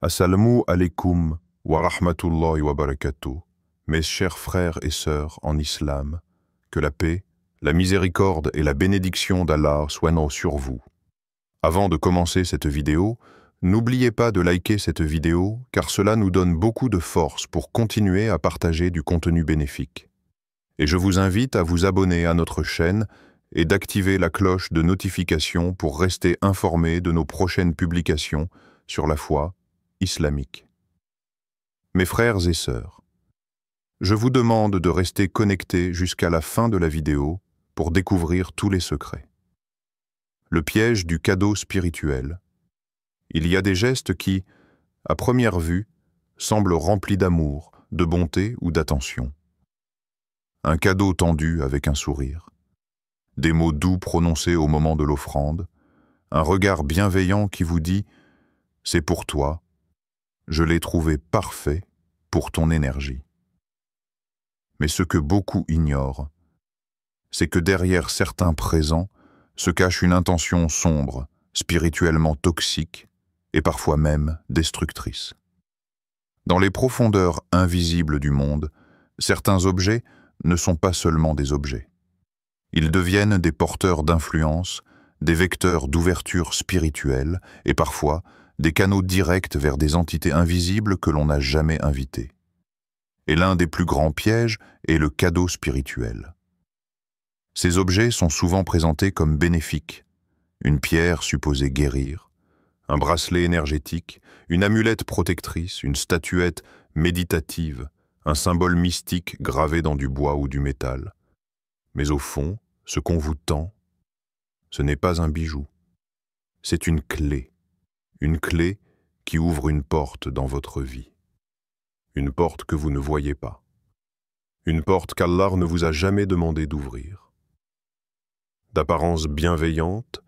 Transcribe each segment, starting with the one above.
Assalamu alaikum wa rahmatullahi wa barakatuh, mes chers frères et sœurs en islam, que la paix, la miséricorde et la bénédiction d'Allah soient sur vous. Avant de commencer cette vidéo, n'oubliez pas de liker cette vidéo car cela nous donne beaucoup de force pour continuer à partager du contenu bénéfique. Et je vous invite à vous abonner à notre chaîne et d'activer la cloche de notification pour rester informé de nos prochaines publications sur la foi islamique. Mes frères et sœurs, je vous demande de rester connectés jusqu'à la fin de la vidéo pour découvrir tous les secrets. Le piège du cadeau spirituel. Il y a des gestes qui, à première vue, semblent remplis d'amour, de bonté ou d'attention. Un cadeau tendu avec un sourire, des mots doux prononcés au moment de l'offrande, un regard bienveillant qui vous dit « c'est pour toi », je l'ai trouvé parfait pour ton énergie. Mais ce que beaucoup ignorent, c'est que derrière certains présents se cache une intention sombre, spirituellement toxique et parfois même destructrice. Dans les profondeurs invisibles du monde, certains objets ne sont pas seulement des objets. Ils deviennent des porteurs d'influence, des vecteurs d'ouverture spirituelle et parfois des canaux directs vers des entités invisibles que l'on n'a jamais invitées. Et l'un des plus grands pièges est le cadeau spirituel. Ces objets sont souvent présentés comme bénéfiques, une pierre supposée guérir, un bracelet énergétique, une amulette protectrice, une statuette méditative, un symbole mystique gravé dans du bois ou du métal. Mais au fond, ce qu'on vous tend, ce n'est pas un bijou, c'est une clé qui ouvre une porte dans votre vie. Une porte que vous ne voyez pas. Une porte qu'Allah ne vous a jamais demandé d'ouvrir. D'apparence bienveillante,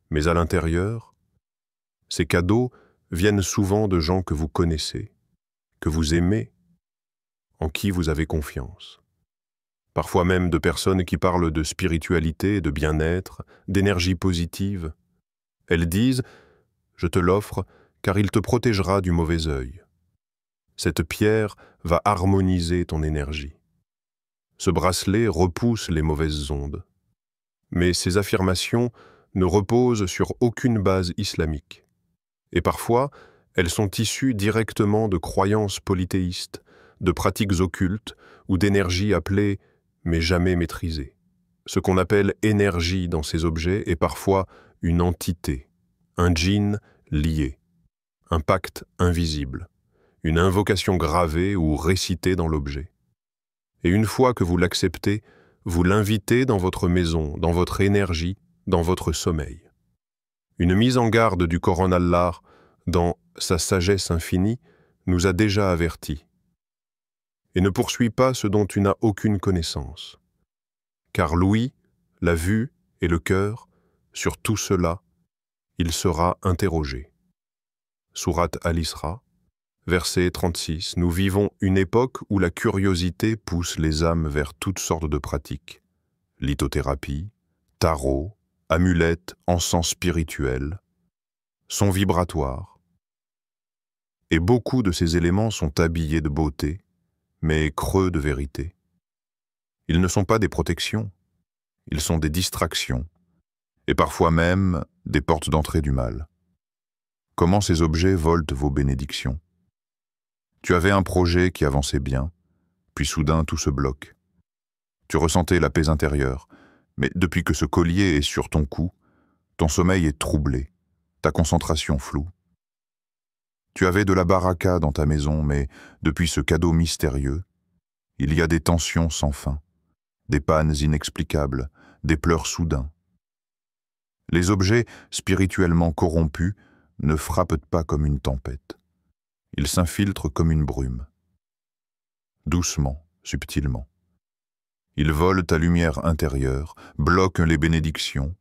mais à l'intérieur, ces cadeaux viennent souvent de gens que vous connaissez, que vous aimez, en qui vous avez confiance. Parfois même de personnes qui parlent de spiritualité, de bien-être, d'énergie positive. Elles disent « Je te l'offre car il te protégera du mauvais œil. Cette pierre va harmoniser ton énergie. Ce bracelet repousse les mauvaises ondes. » Mais ces affirmations ne reposent sur aucune base islamique. Et parfois, elles sont issues directement de croyances polythéistes, de pratiques occultes ou d'énergies appelées mais jamais maîtrisées. Ce qu'on appelle énergie dans ces objets est parfois une entité, un djinn lié, un pacte invisible, une invocation gravée ou récitée dans l'objet. Et une fois que vous l'acceptez, vous l'invitez dans votre maison, dans votre énergie, dans votre sommeil. Une mise en garde du Coran Allah, dans sa sagesse infinie, nous a déjà avertis. Et ne poursuis pas ce dont tu n'as aucune connaissance. Car l'ouïe, la vue et le cœur, sur tout cela, il sera interrogé. Sourate Al-Isra, verset 36. Nous vivons une époque où la curiosité pousse les âmes vers toutes sortes de pratiques. Lithothérapie, tarot, amulettes, encens spirituel, sons vibratoires. Et beaucoup de ces éléments sont habillés de beauté, mais creux de vérité. Ils ne sont pas des protections, ils sont des distractions, et parfois même des portes d'entrée du mal. Comment ces objets volent vos bénédictions? Tu avais un projet qui avançait bien, puis soudain tout se bloque. Tu ressentais la paix intérieure, mais depuis que ce collier est sur ton cou, ton sommeil est troublé, ta concentration floue. Tu avais de la baraka dans ta maison, mais depuis ce cadeau mystérieux, il y a des tensions sans fin, des pannes inexplicables, des pleurs soudains. Les objets spirituellement corrompus ne frappent pas comme une tempête. Ils s'infiltrent comme une brume. Doucement, subtilement. Ils volent ta lumière intérieure, bloquent les bénédictions,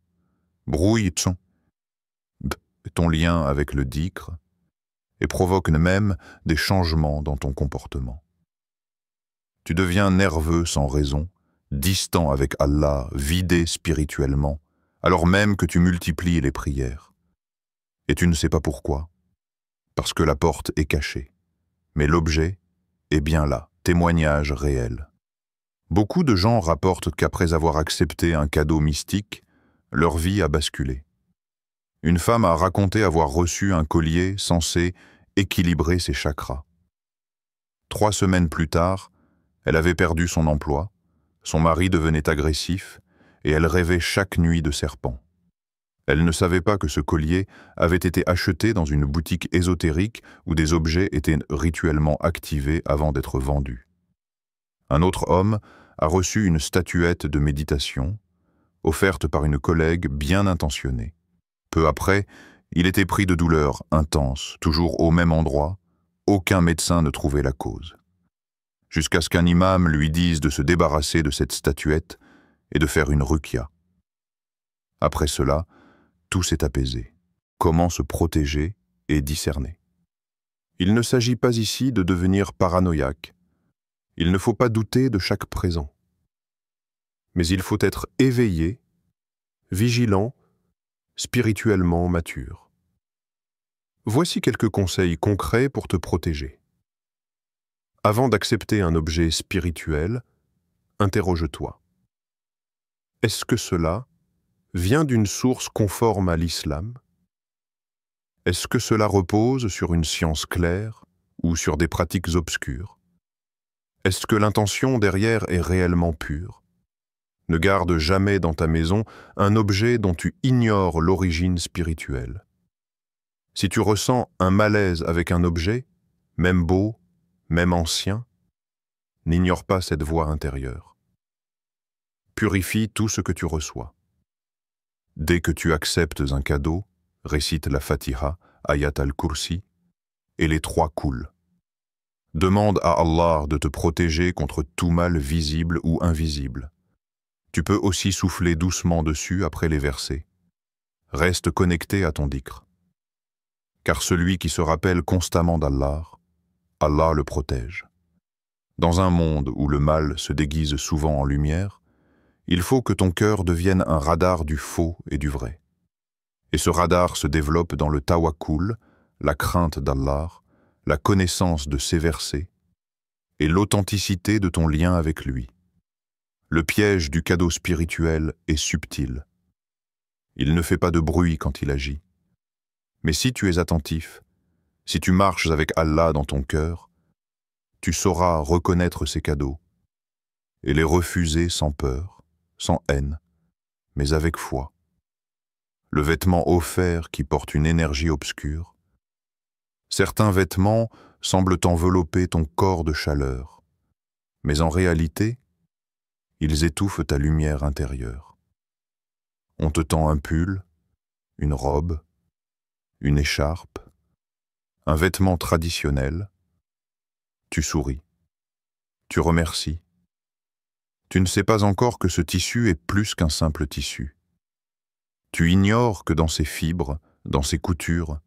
brouillent ton lien avec le dhikr et provoquent même des changements dans ton comportement. Tu deviens nerveux sans raison, distant avec Allah, vidé spirituellement, alors même que tu multiplies les prières. Et tu ne sais pas pourquoi. parce que la porte est cachée. Mais l'objet est bien là, témoignage réel. Beaucoup de gens rapportent qu'après avoir accepté un cadeau mystique, leur vie a basculé. Une femme a raconté avoir reçu un collier censé équilibrer ses chakras. 3 semaines plus tard, elle avait perdu son emploi, son mari devenait agressif et elle rêvait chaque nuit de serpents. Elle ne savait pas que ce collier avait été acheté dans une boutique ésotérique où des objets étaient rituellement activés avant d'être vendus. Un autre homme a reçu une statuette de méditation, offerte par une collègue bien intentionnée. Peu après, il était pris de douleurs intenses, toujours au même endroit. Aucun médecin ne trouvait la cause. Jusqu'à ce qu'un imam lui dise de se débarrasser de cette statuette et de faire une ruqya. Après cela, tout s'est apaisé. Comment se protéger et discerner? Il ne s'agit pas ici de devenir paranoïaque. Il ne faut pas douter de chaque présent. Mais il faut être éveillé, vigilant, spirituellement mature. Voici quelques conseils concrets pour te protéger. Avant d'accepter un objet spirituel, interroge-toi. Est-ce que cela vient d'une source conforme à l'islam? Est-ce que cela repose sur une science claire ou sur des pratiques obscures? Est-ce que l'intention derrière est réellement pure? Ne garde jamais dans ta maison un objet dont tu ignores l'origine spirituelle. Si tu ressens un malaise avec un objet, même beau, même ancien, n'ignore pas cette voix intérieure. Purifie tout ce que tu reçois. Dès que tu acceptes un cadeau, récite la Fatiha, Ayat al-Kursi, et les 3 couls. Demande à Allah de te protéger contre tout mal visible ou invisible. Tu peux aussi souffler doucement dessus après les versets. Reste connecté à ton dhikr. Car celui qui se rappelle constamment d'Allah, Allah le protège. Dans un monde où le mal se déguise souvent en lumière, il faut que ton cœur devienne un radar du faux et du vrai. Et ce radar se développe dans le tawakkul, la crainte d'Allah, la connaissance de ses versets et l'authenticité de ton lien avec lui. Le piège du cadeau spirituel est subtil. Il ne fait pas de bruit quand il agit. Mais si tu es attentif, si tu marches avec Allah dans ton cœur, tu sauras reconnaître ces cadeaux et les refuser sans peur, sans haine, mais avec foi. Le vêtement offert qui porte une énergie obscure. Certains vêtements semblent envelopper ton corps de chaleur, mais en réalité, ils étouffent ta lumière intérieure. On te tend un pull, une robe, une écharpe, un vêtement traditionnel. Tu souris, tu remercies. Tu ne sais pas encore que ce tissu est plus qu'un simple tissu. Tu ignores que dans ses fibres, dans ses coutures,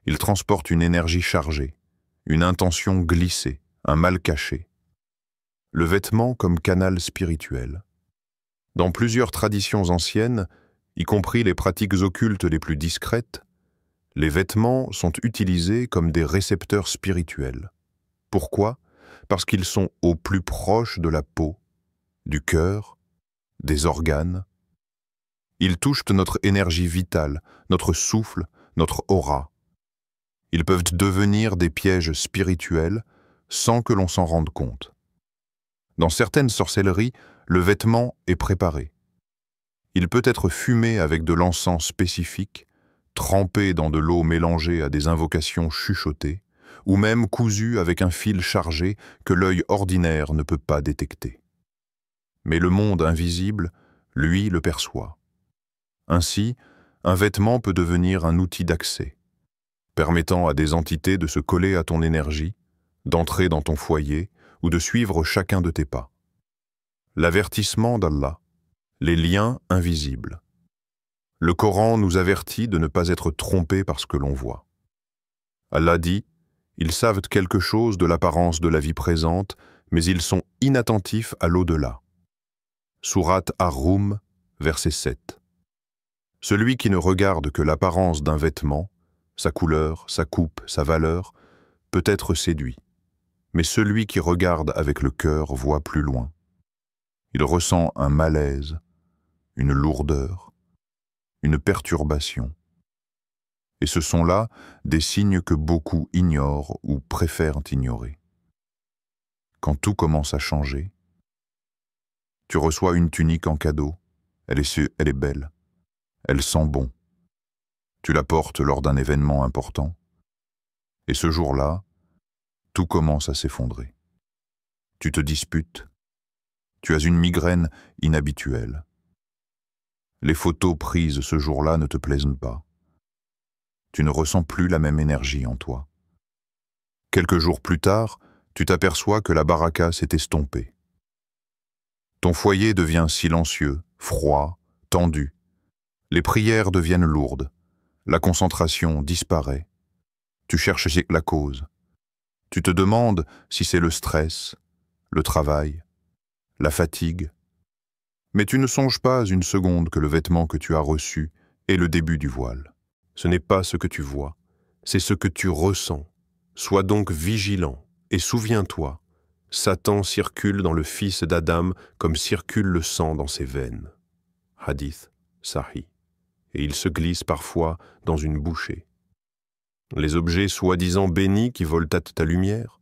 il transporte une énergie chargée, une intention glissée, un mal caché. Le vêtement comme canal spirituel. Dans plusieurs traditions anciennes, y compris les pratiques occultes les plus discrètes, les vêtements sont utilisés comme des récepteurs spirituels. Pourquoi? Parce qu'ils sont au plus proche de la peau, du cœur, des organes. Ils touchent notre énergie vitale, notre souffle, notre aura. Ils peuvent devenir des pièges spirituels sans que l'on s'en rende compte. Dans certaines sorcelleries, le vêtement est préparé. Il peut être fumé avec de l'encens spécifique, trempé dans de l'eau mélangée à des invocations chuchotées, ou même cousu avec un fil chargé que l'œil ordinaire ne peut pas détecter. Mais le monde invisible, lui, le perçoit. Ainsi, un vêtement peut devenir un outil d'accès, permettant à des entités de se coller à ton énergie, d'entrer dans ton foyer ou de suivre chacun de tes pas. L'avertissement d'Allah, les liens invisibles. Le Coran nous avertit de ne pas être trompés par ce que l'on voit. Allah dit, ils savent quelque chose de l'apparence de la vie présente, mais ils sont inattentifs à l'au-delà. Sourate Ar-Rum, verset 7. Celui qui ne regarde que l'apparence d'un vêtement Sa couleur, sa coupe, sa valeur peut être séduit. Mais celui qui regarde avec le cœur voit plus loin. Il ressent un malaise, une lourdeur, une perturbation. Et ce sont là des signes que beaucoup ignorent ou préfèrent ignorer. Quand tout commence à changer, tu reçois une tunique en cadeau, elle est belle, elle sent bon. Tu la portes lors d'un événement important, et ce jour-là, tout commence à s'effondrer. Tu te disputes, tu as une migraine inhabituelle. Les photos prises ce jour-là ne te plaisent pas. Tu ne ressens plus la même énergie en toi. Quelques jours plus tard, tu t'aperçois que la baraka s'est estompée. Ton foyer devient silencieux, froid, tendu. Les prières deviennent lourdes. La concentration disparaît. Tu cherches la cause. Tu te demandes si c'est le stress, le travail, la fatigue. Mais tu ne songes pas une seconde que le vêtement que tu as reçu est le début du voile. Ce n'est pas ce que tu vois, c'est ce que tu ressens. Sois donc vigilant et souviens-toi, Satan circule dans le fils d'Adam comme circule le sang dans ses veines. Hadith Sahih. Et il se glisse parfois dans une bouchée. Les objets soi-disant bénis qui volent à ta lumière,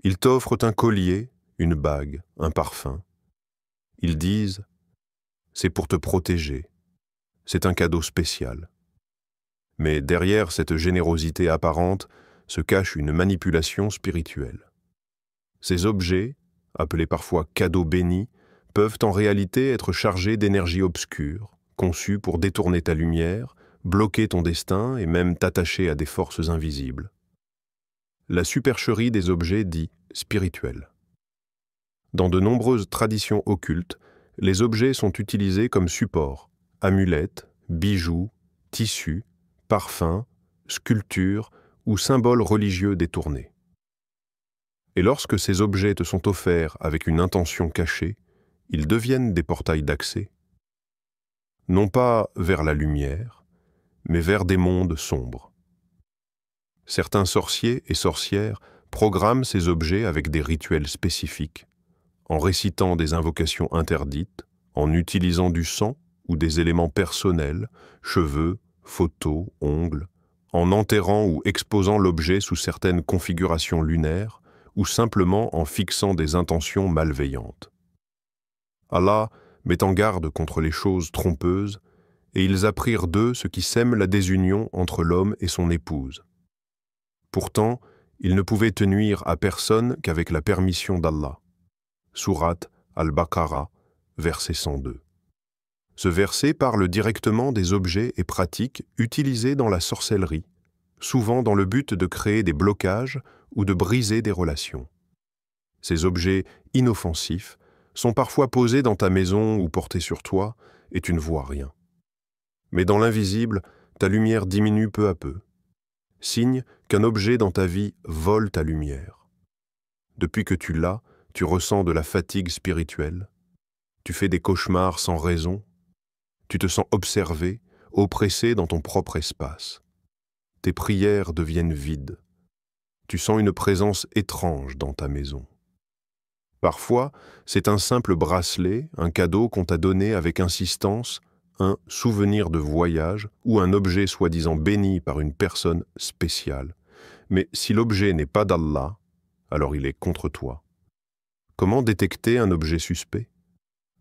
ils t'offrent un collier, une bague, un parfum. Ils disent « c'est pour te protéger, c'est un cadeau spécial ». Mais derrière cette générosité apparente se cache une manipulation spirituelle. Ces objets, appelés parfois cadeaux bénis, peuvent en réalité être chargés d'énergie obscure, conçue pour détourner ta lumière, bloquer ton destin et même t'attacher à des forces invisibles. La supercherie des objets dits spirituels. Dans de nombreuses traditions occultes, les objets sont utilisés comme support, amulettes, bijoux, tissus, parfums, sculptures ou symboles religieux détournés. Et lorsque ces objets te sont offerts avec une intention cachée, ils deviennent des portails d'accès, non pas vers la lumière, mais vers des mondes sombres. Certains sorciers et sorcières programment ces objets avec des rituels spécifiques, en récitant des invocations interdites, en utilisant du sang ou des éléments personnels, cheveux, photos, ongles, en enterrant ou exposant l'objet sous certaines configurations lunaires ou simplement en fixant des intentions malveillantes. Allah met en garde contre les choses trompeuses et ils apprirent d'eux ce qui sème la désunion entre l'homme et son épouse. Pourtant, ils ne pouvaient te nuire à personne qu'avec la permission d'Allah. Sourate Al-Baqarah, verset 102. Ce verset parle directement des objets et pratiques utilisés dans la sorcellerie, souvent dans le but de créer des blocages ou de briser des relations. Ces objets inoffensifs sont parfois posés dans ta maison ou portés sur toi et tu ne vois rien. Mais dans l'invisible, ta lumière diminue peu à peu, signe qu'un objet dans ta vie vole ta lumière. Depuis que tu l'as, tu ressens de la fatigue spirituelle, tu fais des cauchemars sans raison, tu te sens observé, oppressé dans ton propre espace. Tes prières deviennent vides. Tu sens une présence étrange dans ta maison. Parfois, c'est un simple bracelet, un cadeau qu'on t'a donné avec insistance, un souvenir de voyage ou un objet soi-disant béni par une personne spéciale. Mais si l'objet n'est pas d'Allah, alors il est contre toi. Comment détecter un objet suspect?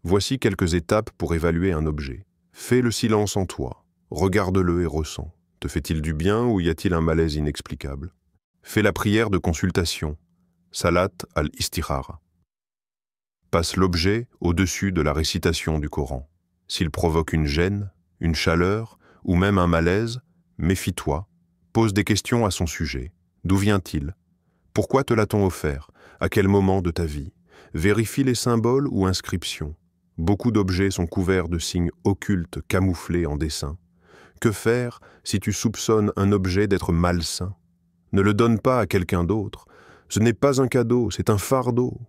Voici quelques étapes pour évaluer un objet. Fais le silence en toi, regarde-le et ressens. Te fait-il du bien ou y a-t-il un malaise inexplicable? Fais la prière de consultation, Salat al-Istikhara. Passe l'objet au-dessus de la récitation du Coran. S'il provoque une gêne, une chaleur ou même un malaise, méfie-toi, pose des questions à son sujet. D'où vient-il? Pourquoi te l'a-t-on offert? À quel moment de ta vie? Vérifie les symboles ou inscriptions. Beaucoup d'objets sont couverts de signes occultes camouflés en dessin. Que faire si tu soupçonnes un objet d'être malsain? Ne le donne pas à quelqu'un d'autre. Ce n'est pas un cadeau, c'est un fardeau.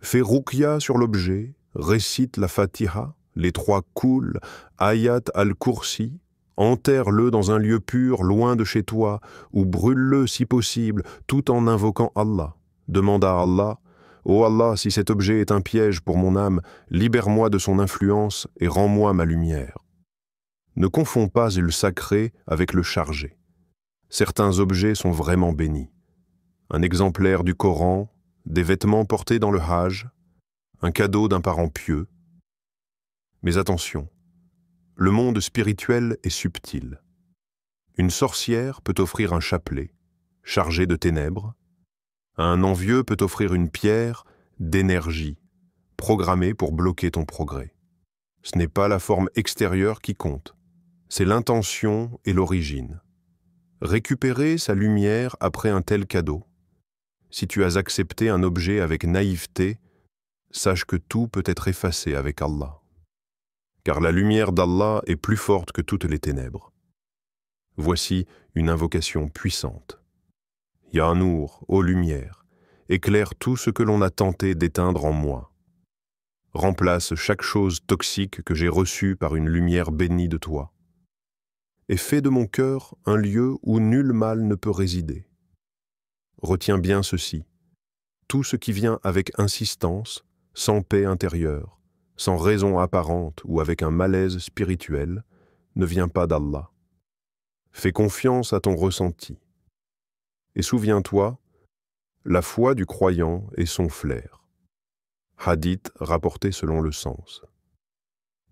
Fais ruqya sur l'objet, récite la Fatiha, les 3 Qul, Ayat al-Kursi, Enterre-le dans un lieu pur, loin de chez toi, ou brûle-le si possible, tout en invoquant Allah. Demande à Allah, « Ô Allah, si cet objet est un piège pour mon âme, libère-moi de son influence et rends-moi ma lumière. » Ne confonds pas le sacré avec le chargé. Certains objets sont vraiment bénis. Un exemplaire du Coran, des vêtements portés dans le Hajj, un cadeau d'un parent pieux. Mais attention, le monde spirituel est subtil. Une sorcière peut offrir un chapelet, chargé de ténèbres. Un envieux peut offrir une pierre d'énergie, programmée pour bloquer ton progrès. Ce n'est pas la forme extérieure qui compte, c'est l'intention et l'origine. Récupérer sa lumière après un tel cadeau. Si tu as accepté un objet avec naïveté, sache que tout peut être effacé avec Allah. Car la lumière d'Allah est plus forte que toutes les ténèbres. Voici une invocation puissante. Ya Nour, ô lumière, éclaire tout ce que l'on a tenté d'éteindre en moi. Remplace chaque chose toxique que j'ai reçue par une lumière bénie de toi. Et fais de mon cœur un lieu où nul mal ne peut résider. Retiens bien ceci. Tout ce qui vient avec insistance, sans paix intérieure, sans raison apparente ou avec un malaise spirituel, ne vient pas d'Allah. Fais confiance à ton ressenti. Et souviens-toi, la foi du croyant est son flair. Hadith rapporté selon le sens.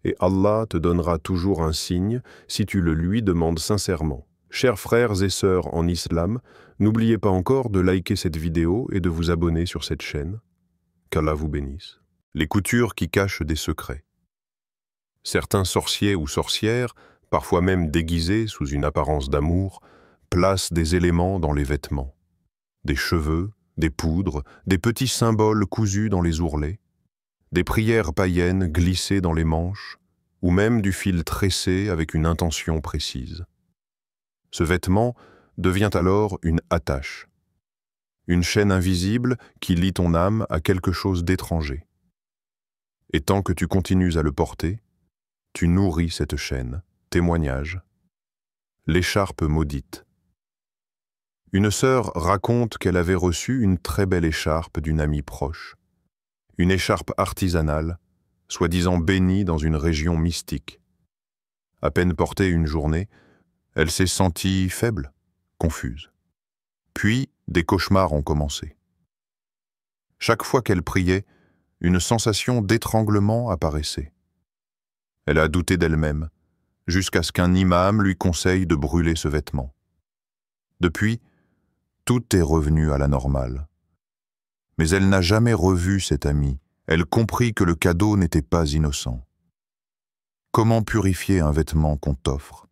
Et Allah te donnera toujours un signe si tu le lui demandes sincèrement. Chers frères et sœurs en islam, n'oubliez pas encore de liker cette vidéo et de vous abonner sur cette chaîne. Qu'Allah vous bénisse. Les coutures qui cachent des secrets. Certains sorciers ou sorcières, parfois même déguisés sous une apparence d'amour, placent des éléments dans les vêtements. Des cheveux, des poudres, des petits symboles cousus dans les ourlets, des prières païennes glissées dans les manches, ou même du fil tressé avec une intention précise. Ce vêtement devient alors une attache, une chaîne invisible qui lie ton âme à quelque chose d'étranger. Et tant que tu continues à le porter, tu nourris cette chaîne. Témoignage. L'écharpe maudite. Une sœur raconte qu'elle avait reçu une très belle écharpe d'une amie proche. Une écharpe artisanale, soi-disant bénie dans une région mystique. À peine portée une journée, elle s'est sentie faible, confuse. Puis, des cauchemars ont commencé. Chaque fois qu'elle priait, une sensation d'étranglement apparaissait. Elle a douté d'elle-même, jusqu'à ce qu'un imam lui conseille de brûler ce vêtement. Depuis, tout est revenu à la normale. Mais elle n'a jamais revu cette amie. Elle comprit que le cadeau n'était pas innocent. Comment purifier un vêtement qu'on t'offre?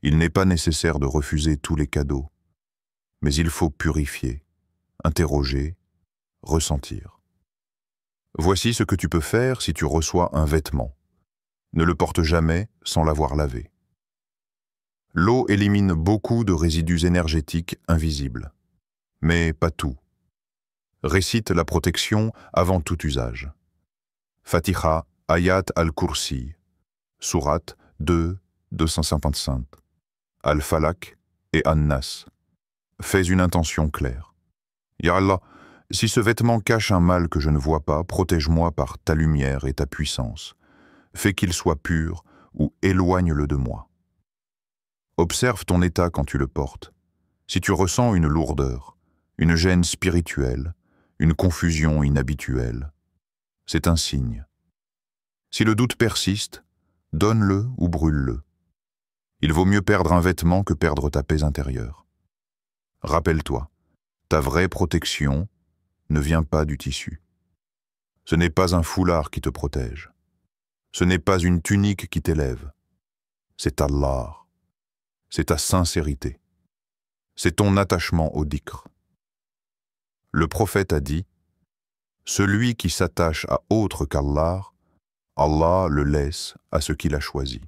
Il n'est pas nécessaire de refuser tous les cadeaux, mais il faut purifier, interroger, ressentir. Voici ce que tu peux faire si tu reçois un vêtement. Ne le porte jamais sans l'avoir lavé. L'eau élimine beaucoup de résidus énergétiques invisibles, mais pas tout. Récite la protection avant tout usage. Fatiha, Ayat al-Kursi, Sourate 2, 255, Al-Falaq et An-Nas. Fais une intention claire. Ya Allah, si ce vêtement cache un mal que je ne vois pas, protège-moi par ta lumière et ta puissance. Fais qu'il soit pur ou éloigne-le de moi. Observe ton état quand tu le portes. Si tu ressens une lourdeur, une gêne spirituelle, une confusion inhabituelle, c'est un signe. Si le doute persiste, donne-le ou brûle-le. Il vaut mieux perdre un vêtement que perdre ta paix intérieure. Rappelle-toi, ta vraie protection ne vient pas du tissu. Ce n'est pas un foulard qui te protège. Ce n'est pas une tunique qui t'élève. C'est Allah. C'est ta sincérité. C'est ton attachement au dhikr. Le prophète a dit « Celui qui s'attache à autre qu'Allah, Allah le laisse à ce qu'il a choisi. »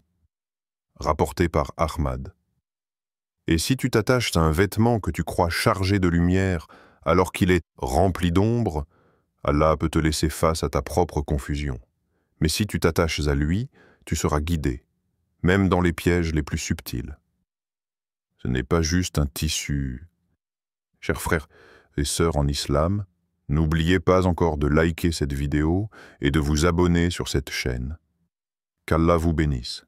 Rapporté par Ahmad. Et si tu t'attaches à un vêtement que tu crois chargé de lumière alors qu'il est rempli d'ombre, Allah peut te laisser face à ta propre confusion. Mais si tu t'attaches à lui, tu seras guidé. même dans les pièges les plus subtils. Ce n'est pas juste un tissu. Chers frères et sœurs en islam, n'oubliez pas encore de liker cette vidéo et de vous abonner sur cette chaîne. Qu'Allah vous bénisse.